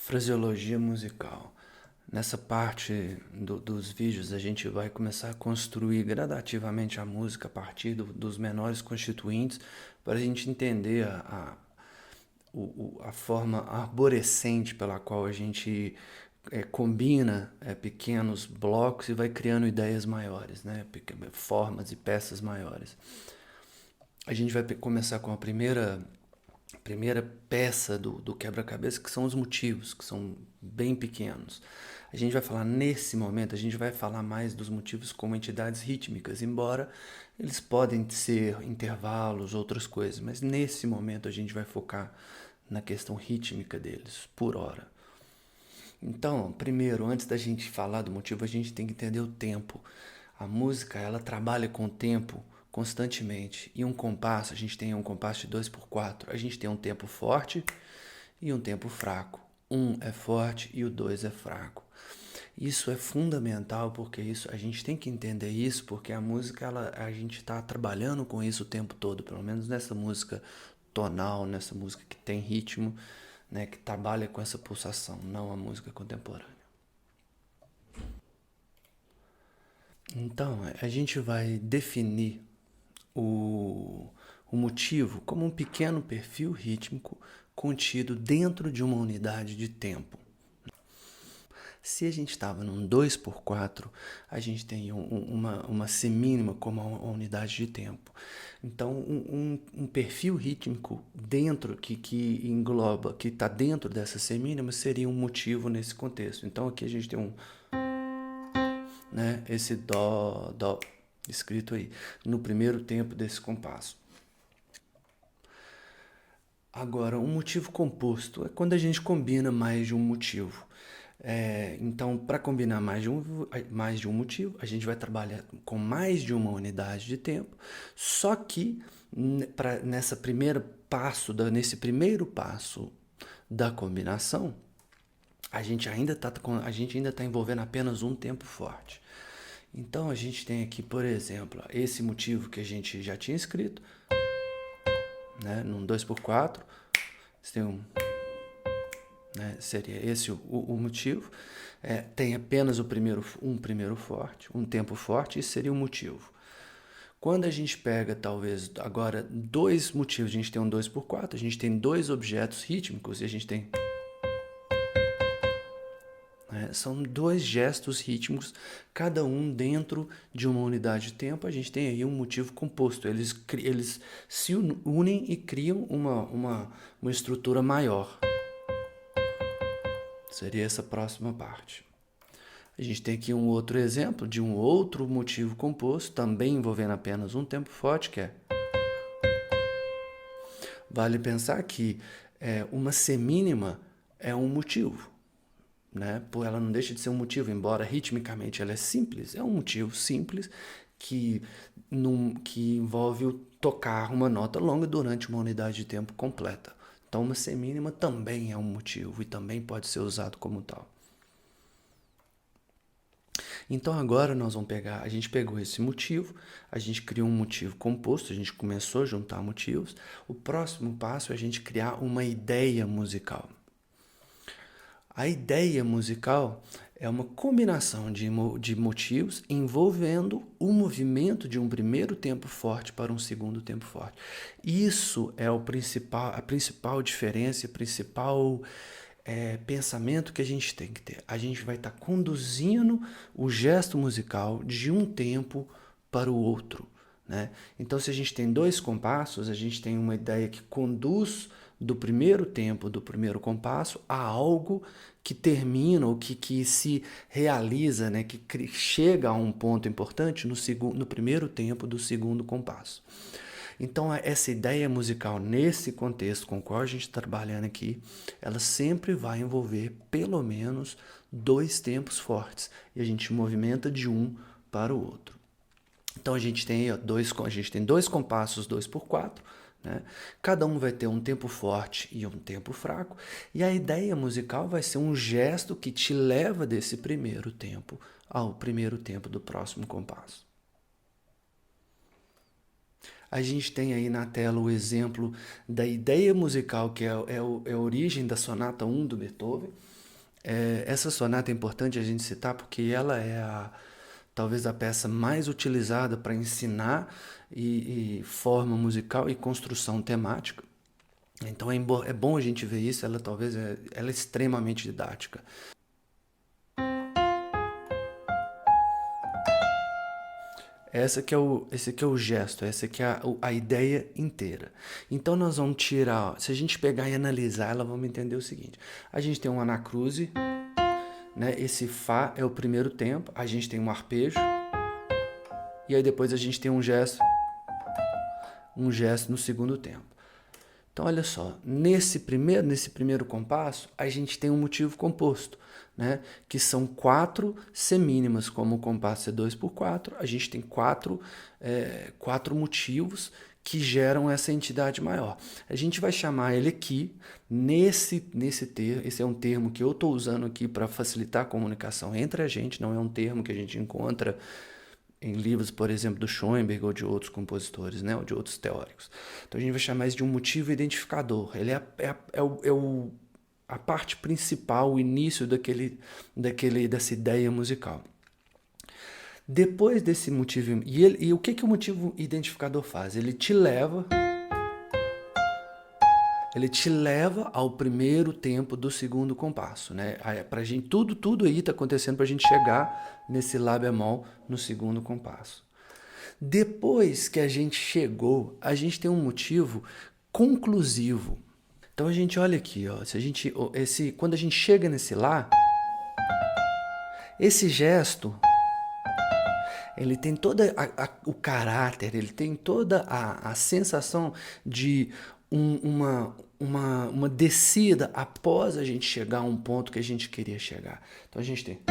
Fraseologia musical. Nessa parte dos vídeos, a gente vai começar a construir gradativamente a música a partir dos menores constituintes para a gente entender a forma arborescente pela qual a gente combina pequenos blocos e vai criando ideias maiores, né? Formas e peças maiores. A gente vai começar com a primeira peça do quebra-cabeça, que são os motivos, que são bem pequenos. A gente vai falar nesse momento, a gente vai falar mais dos motivos como entidades rítmicas, embora eles podem ser intervalos, outras coisas, mas nesse momento a gente vai focar na questão rítmica deles, por hora. Então, primeiro, antes da gente falar do motivo, a gente tem que entender o tempo. A música, ela trabalha com o tempo constantemente. E um compasso, a gente tem um compasso de 2/4. A gente tem um tempo forte e um tempo fraco. Um é forte e o 2 é fraco. Isso é fundamental porque a gente tem que entender isso porque a música, a gente está trabalhando com isso o tempo todo, pelo menos nessa música tonal, nessa música que tem ritmo, né, que trabalha com essa pulsação, não a música contemporânea. Então, a gente vai definir o motivo como um pequeno perfil rítmico contido dentro de uma unidade de tempo. Se a gente estava num 2/4, a gente tem uma semínima como uma unidade de tempo. Então, um perfil rítmico dentro, que engloba, que está dentro dessa semínima, seria um motivo nesse contexto. Então, aqui a gente tem né, esse dó escrito aí, no primeiro tempo desse compasso. Agora, um motivo composto é quando a gente combina mais de um motivo. Então, para combinar mais de um motivo, a gente vai trabalhar com mais de uma unidade de tempo, só que nesse primeiro passo da combinação, a gente ainda tá envolvendo apenas um tempo forte. Então, a gente tem aqui, por exemplo, esse motivo que a gente já tinha escrito, né, num 2/4, você tem né, seria esse o motivo. Tem apenas um primeiro forte, um tempo forte, isso seria o motivo. Quando a gente pega, talvez, agora dois motivos, a gente tem um 2/4, a gente tem dois objetos rítmicos e a gente tem... são dois gestos rítmicos, cada um dentro de uma unidade de tempo. A gente tem aí um motivo composto. Eles se unem e criam uma estrutura maior. Seria essa próxima parte. A gente tem aqui um outro exemplo de um outro motivo composto, também envolvendo apenas um tempo forte, que é... Vale pensar que uma semínima é um motivo, né? Ela não deixa de ser um motivo, embora ritmicamente ela é simples, é um motivo simples que envolve o tocar uma nota longa durante uma unidade de tempo completa. Então, uma semínima também é um motivo e também pode ser usado como tal. Então agora a gente pegou esse motivo, a gente criou um motivo composto, a gente começou a juntar motivos. O próximo passo é a gente criar uma ideia musical. A ideia musical é uma combinação de motivos envolvendo o movimento de um primeiro tempo forte para um segundo tempo forte. Isso é a principal diferença, o principal pensamento que a gente tem que ter. A gente vai estar conduzindo o gesto musical de um tempo para o outro, né? Então, se a gente tem dois compassos, a gente tem uma ideia que conduz do primeiro tempo, do primeiro compasso, a algo que termina, ou que se realiza, né? Que chega a um ponto importante no primeiro tempo do segundo compasso. Então, essa ideia musical, nesse contexto com o qual a gente está trabalhando aqui, ela sempre vai envolver pelo menos dois tempos fortes. E a gente movimenta de um para o outro. Então, a gente tem dois compassos 2/4, né? Cada um vai ter um tempo forte e um tempo fraco. E a ideia musical vai ser um gesto que te leva desse primeiro tempo ao primeiro tempo do próximo compasso. A gente tem aí na tela o exemplo da ideia musical, que é a origem da Sonata 1 do Beethoven. Essa sonata é importante a gente citar porque ela é talvez a peça mais utilizada para ensinar e forma musical e construção temática. Então é bom a gente ver isso, ela é extremamente didática. Esse que é o gesto, essa que é a ideia inteira. Então nós vamos tirar, se a gente pegar e analisar, ela vamos entender o seguinte. A gente tem um anacruse, né? Esse Fá é o primeiro tempo, a gente tem um arpejo, e aí depois a gente tem um gesto no segundo tempo. Então, olha só, nesse primeiro compasso, a gente tem um motivo composto, né? Que são 4 semínimas, como o compasso é 2 por 4, a gente tem quatro motivos que geram essa entidade maior. A gente vai chamar ele aqui, nesse termo, esse é um termo que eu estou usando aqui para facilitar a comunicação entre a gente, não é um termo que a gente encontra em livros, por exemplo, do Schoenberg ou de outros compositores, né, ou de outros teóricos. Então a gente vai chamar isso de um motivo identificador. Ele a parte principal, o início dessa ideia musical. Depois desse motivo, e o que o motivo identificador faz? Ele te leva ao primeiro tempo do segundo compasso, né? Pra gente, tudo aí está acontecendo para a gente chegar nesse Lá bemol no segundo compasso. Depois que a gente chegou, a gente tem um motivo conclusivo. Então a gente olha aqui, ó, quando a gente chega nesse Lá, esse gesto ele tem todo o caráter, ele tem toda a sensação de uma descida após a gente chegar a um ponto que a gente queria chegar. Então a gente tem.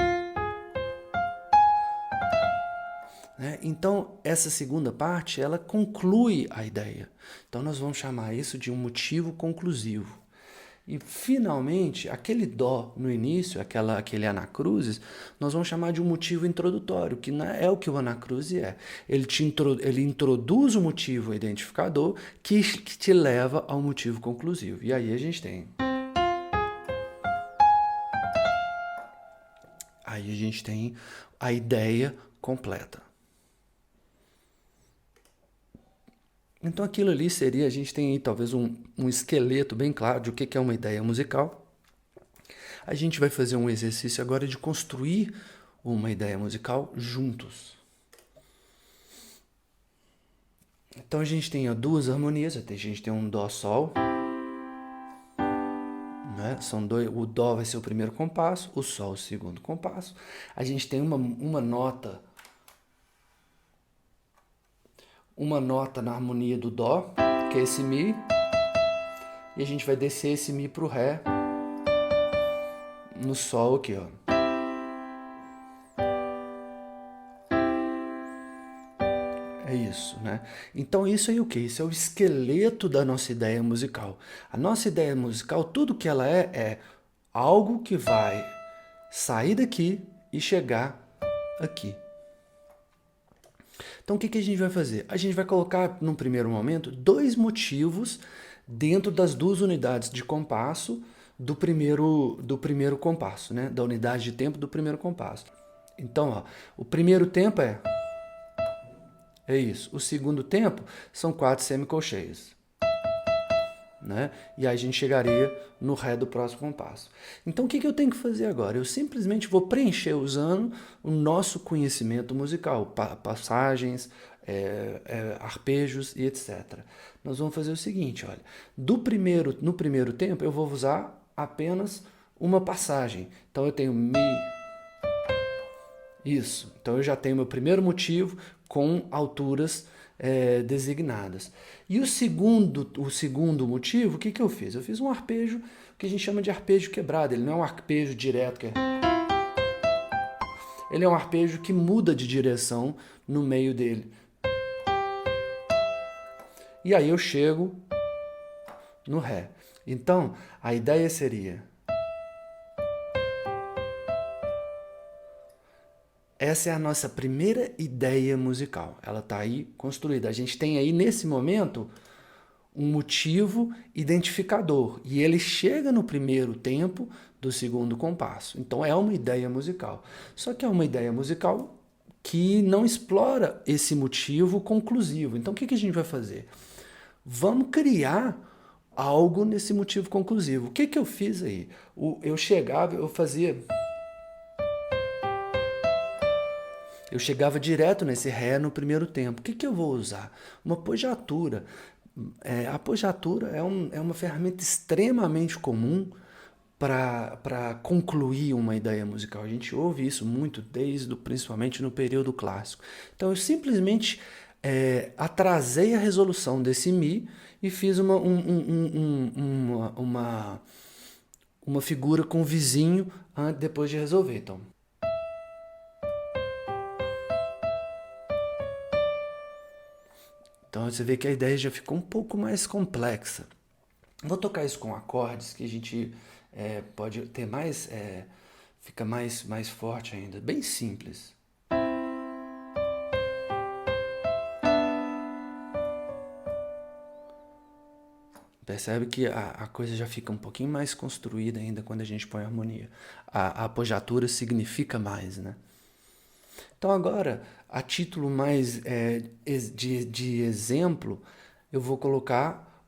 Né? Então essa segunda parte ela conclui a ideia. Então nós vamos chamar isso de um motivo conclusivo. E finalmente, aquele dó no início, aquele anacrusis, nós vamos chamar de um motivo introdutório, que não é o que o anacruse é. Ele introduz o motivo identificador que te leva ao motivo conclusivo. E aí a gente tem. Aí a gente tem a ideia completa. Então aquilo ali seria, a gente tem aí talvez um esqueleto bem claro de o que é uma ideia musical. A gente vai fazer um exercício agora de construir uma ideia musical juntos. Então a gente tem duas harmonias, a gente tem um Dó-Sol, né? O Dó vai ser o primeiro compasso, o Sol o segundo compasso. A gente tem uma nota na harmonia do Dó, que é esse Mi, e a gente vai descer esse Mi para o Ré, no Sol aqui, ó. É isso, né? Então isso aí o quê? Isso é o esqueleto da nossa ideia musical. A nossa ideia musical, tudo que ela é algo que vai sair daqui e chegar aqui. Então o que a gente vai fazer? A gente vai colocar, num primeiro momento, 2 motivos dentro das 2 unidades de compasso do primeiro compasso, né? Da unidade de tempo do primeiro compasso. Então, ó, o primeiro tempo é isso. O segundo tempo são 4 semicolcheias. Né? E aí a gente chegaria no Ré do próximo compasso. Então o que eu tenho que fazer agora? Eu simplesmente vou preencher usando o nosso conhecimento musical, passagens, arpejos e etc. Nós vamos fazer o seguinte, olha, no primeiro tempo eu vou usar apenas uma passagem. Então eu tenho Mi, isso. Então eu já tenho meu primeiro motivo com alturas designadas. E o segundo motivo, o que eu fiz? Eu fiz um arpejo que a gente chama de arpejo quebrado. Ele não é um arpejo direto. Ele é um arpejo que muda de direção no meio dele. E aí eu chego no Ré. Então, a ideia seria... Essa é a nossa primeira ideia musical. Ela está aí construída. A gente tem aí, nesse momento, um motivo identificador e ele chega no primeiro tempo do segundo compasso. Então é uma ideia musical. Só que é uma ideia musical que não explora esse motivo conclusivo. Então o que a gente vai fazer? Vamos criar algo nesse motivo conclusivo. O que eu fiz aí? Eu chegava direto nesse Ré no primeiro tempo. O que eu vou usar? Uma apogiatura. A apogiatura é uma ferramenta extremamente comum para concluir uma ideia musical. A gente ouve isso muito, principalmente no período clássico. Então eu simplesmente atrasei a resolução desse Mi e fiz uma figura com o vizinho depois de resolver. Então você vê que a ideia já ficou um pouco mais complexa. Vou tocar isso com acordes que a gente pode ter mais, fica mais forte ainda, bem simples. Percebe que a coisa já fica um pouquinho mais construída ainda quando a gente põe harmonia. A apogiatura significa mais, né? Então agora, a título mais de exemplo, eu vou colocar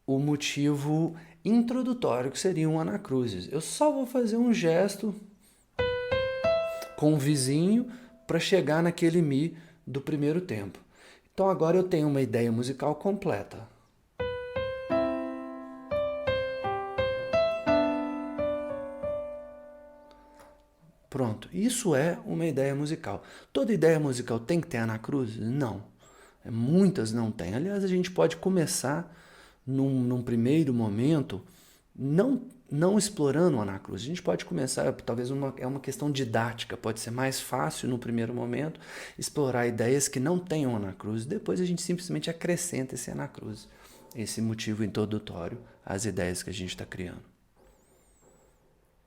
o motivo introdutório, que seria um anacruzes. Eu só vou fazer um gesto com o vizinho para chegar naquele Mi do primeiro tempo. Então agora eu tenho uma ideia musical completa. Pronto, isso é uma ideia musical. Toda ideia musical tem que ter anacruzes? Não. Muitas não tem. Aliás, a gente pode começar num primeiro momento não explorando o anacruz. A gente pode começar, talvez é uma questão didática, pode ser mais fácil no primeiro momento explorar ideias que não tenham anacruz. Depois a gente simplesmente acrescenta esse anacruz, esse motivo introdutório às ideias que a gente está criando.